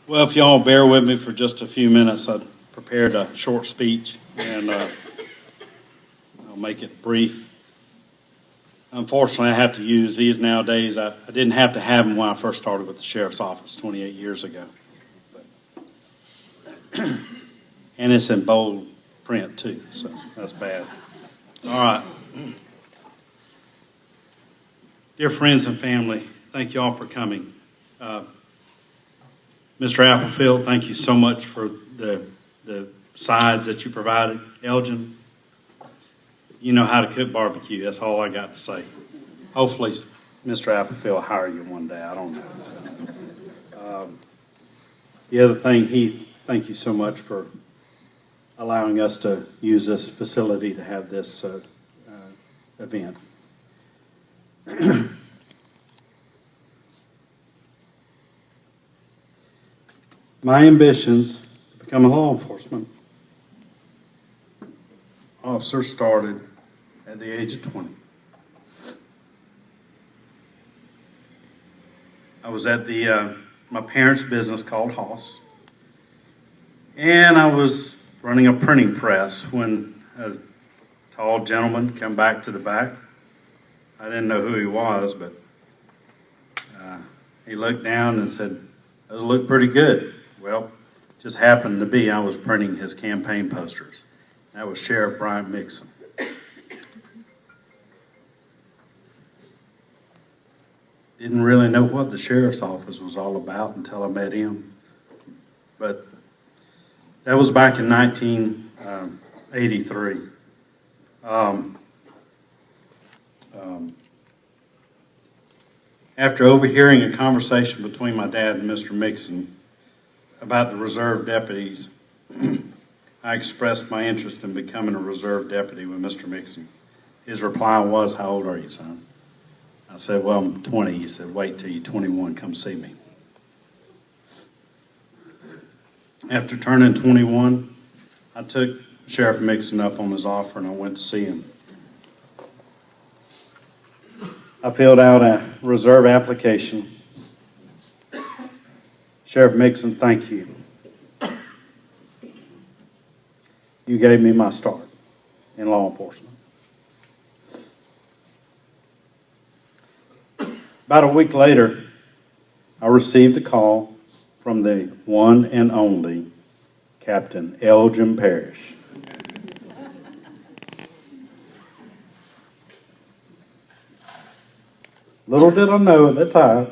Well, if y'all bear with me for just a few minutes, I prepared a short speech, and I'll make it brief. Unfortunately, I have to use these nowadays. I didn't have to have them when I first started with the sheriff's office 28 years ago. And it's in bold print, too, so that's bad. All right. Dear friends and family, thank you all for coming. Mr. Applefield, thank you so much for the sides that you provided. Elgin, you know how to cook barbecue. That's all I got to say. Hopefully, Mr. Applefield will hire you one day. I don't know. The other thing, Heath, thank you so much for allowing us to use this facility to have this event. My ambitions to become a law enforcement officer started at the age of 20. I was at my parents' business called Hoss, and I was running a printing press when a tall gentleman came back to the back. I didn't know who he was, but he looked down and said, "Those look pretty good." Well, just happened to be I was printing his campaign posters. That was Sheriff Bryant Mixon. Didn't really know what the sheriff's office was all about until I met him. But that was back in 1983. After overhearing a conversation between my dad and Mr. Mixon about the reserve deputies, I expressed my interest in becoming a reserve deputy with Mr. Mixon. His reply was, "How old are you, son?" I said, "Well, I'm 20. He said, "Wait till you're 21, come see me." After turning 21, I took Sheriff Mixon up on his offer and I went to see him. I filled out a reserve application. Sheriff Mixon, thank you. You gave me my start in law enforcement. About a week later, I received a call from the one and only Captain Elgin Parrish. Little did I know at the time,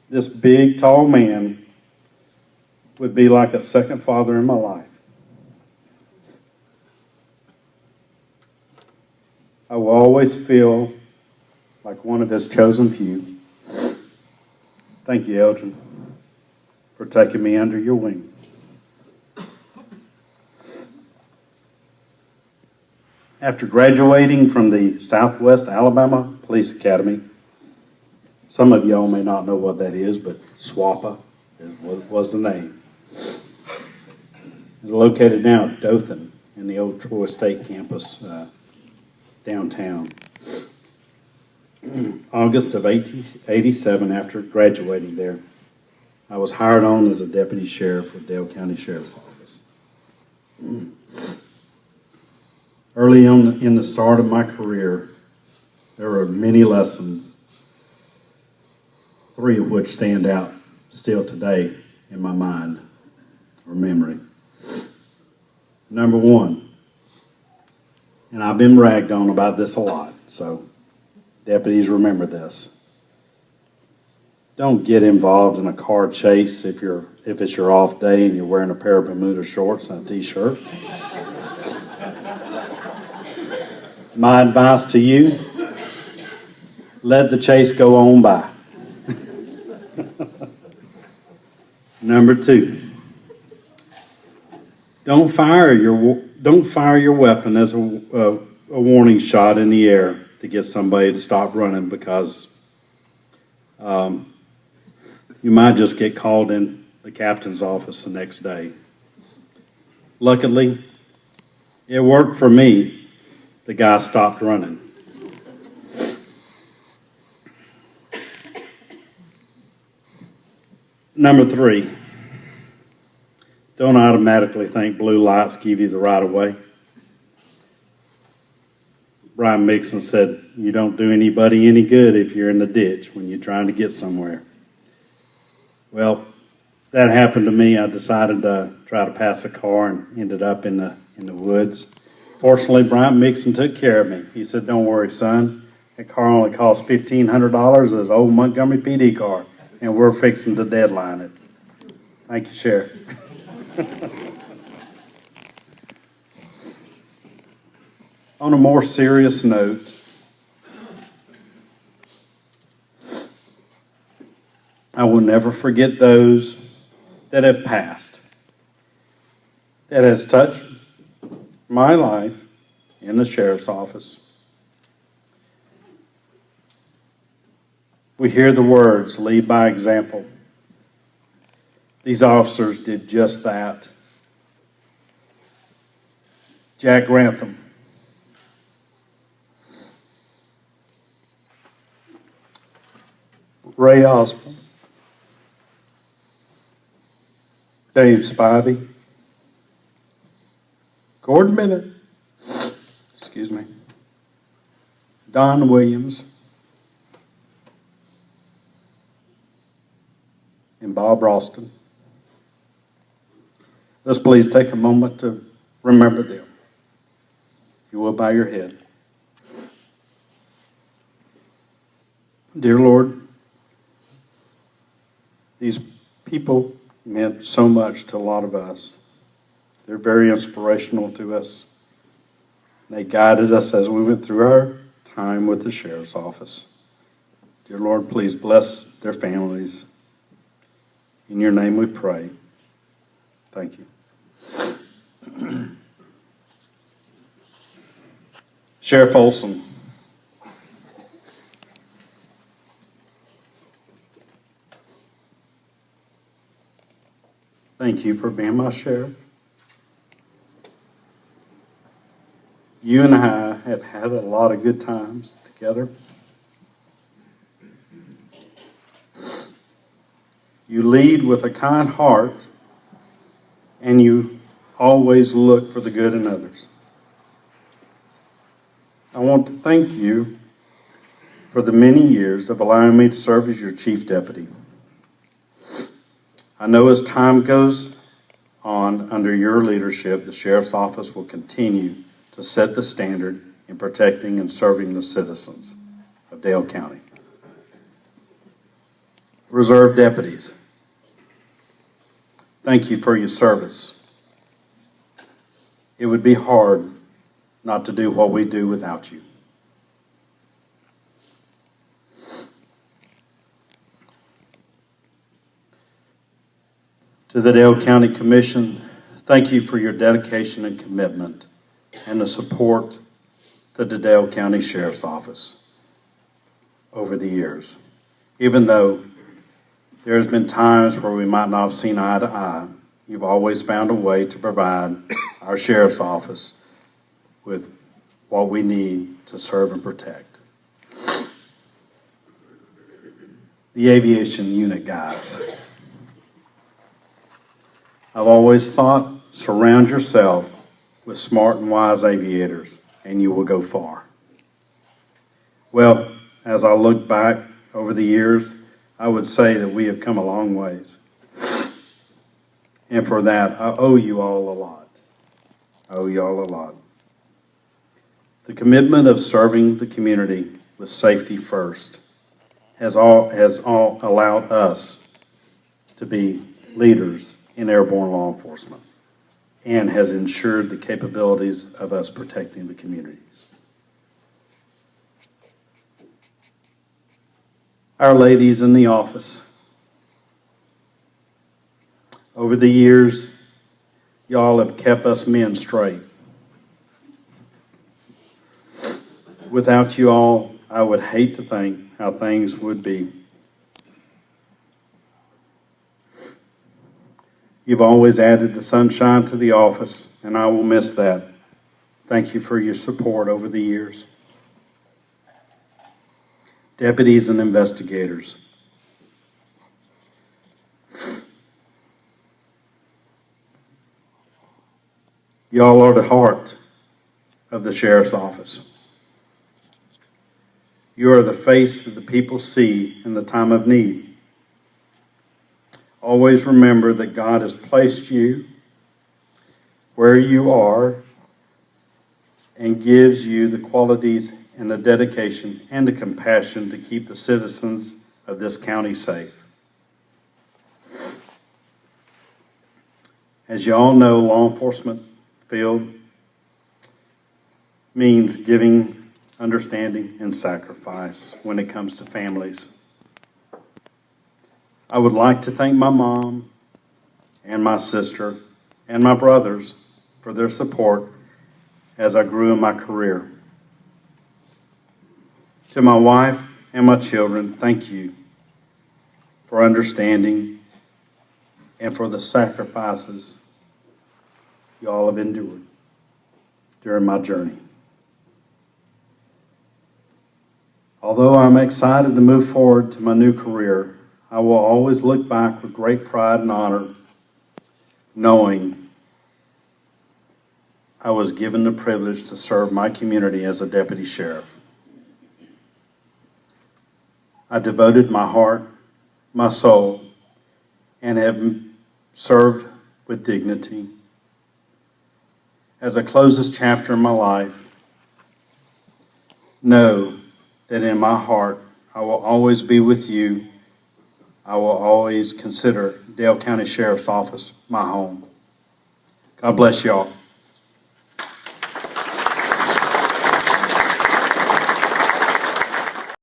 this big, tall man would be like a second father in my life. I will always feel like one of his chosen few. Thank you, Elgin, for taking me under your wing. After graduating from the Southwest Alabama Police Academy, some of y'all may not know what that is, but SWAPA was the name. It's located now at Dothan in the old Troy State campus downtown. August of 1987, after graduating there, I was hired on as a deputy sheriff with Dale County Sheriff's Office. Early on in the start of my career, there were many lessons, 3 of which stand out still today in my mind or memory. Number 1, and I've been ragged on about this a lot, so deputies remember this. Don't get involved in a car chase if it's your off day and you're wearing a pair of Bermuda shorts and a t-shirt. My advice to you, let the chase go on by. Number 2, don't fire your weapon as a warning shot in the air to get somebody to stop running, because you might just get called in the captain's office the next day. Luckily, it worked for me. The guy stopped running. Number 3, don't automatically think blue lights give you the right of way. Brian Mixon said, you don't do anybody any good if you're in the ditch when you're trying to get somewhere. Well, that happened to me. I decided to try to pass a car and ended up in the woods. Fortunately, Brian Mixon took care of me. He said, don't worry, son. That car only cost $1,500 as an old Montgomery PD car, and we're fixing to deadline it. Thank you, Sheriff. On a more serious note, I will never forget those that have passed, that has touched my life in the sheriff's office. We hear the words, lead by example. These officers did just that. Jack Grantham, Ray Osborne, Dave Spivey, Gordon Bennett, Don Williams, and Bob Ralston. Let's please take a moment to remember them. If you will, bow your head. Dear Lord, these people meant so much to a lot of us. They're very inspirational to us. They guided us as we went through our time with the sheriff's office. Dear Lord, please bless their families. In your name we pray. Thank you. Sheriff Olson. Thank you for being my sheriff. You and I have had a lot of good times together. You lead with a kind heart, and you always look for the good in others. I want to thank you for the many years of allowing me to serve as your chief deputy. I know as time goes on under your leadership, the sheriff's office will continue to set the standard in protecting and serving the citizens of Dale County. Reserve deputies, thank you for your service. It would be hard not to do what we do without you. To the Dale County Commission, thank you for your dedication and commitment and the support to the Dale County Sheriff's Office over the years. Even though there has been times where we might not have seen eye to eye, you've always found a way to provide our Sheriff's Office with what we need to serve and protect. The aviation unit guys. I've always thought, surround yourself with smart and wise aviators, and you will go far. Well, as I look back over the years, I would say that we have come a long ways. And for that, I owe you all a lot. I owe you all a lot. The commitment of serving the community with safety first has all allowed us to be leaders in airborne law enforcement and has ensured the capabilities of us protecting the communities. Our ladies in the office, over the years, y'all have kept us men straight. Without you all, I would hate to think how things would be. You've always added the sunshine to the office, and I will miss that. Thank you for your support over the years. Deputies and investigators. Y'all are the heart of the sheriff's office. You are the face that the people see in the time of need. Always remember that God has placed you where you are and gives you the qualities and the dedication and the compassion to keep the citizens of this county safe. As you all know, law enforcement field means giving, understanding, and sacrifice when it comes to families. I would like to thank my mom and my sister and my brothers for their support as I grew in my career. To my wife and my children, thank you for understanding and for the sacrifices you all have endured during my journey. Although I'm excited to move forward to my new career, I will always look back with great pride and honor, knowing I was given the privilege to serve my community as a deputy sheriff. I devoted my heart, my soul, and have served with dignity. As I close this chapter in my life, know that in my heart I will always be with you. I will always consider Dale County Sheriff's Office my home. God bless y'all.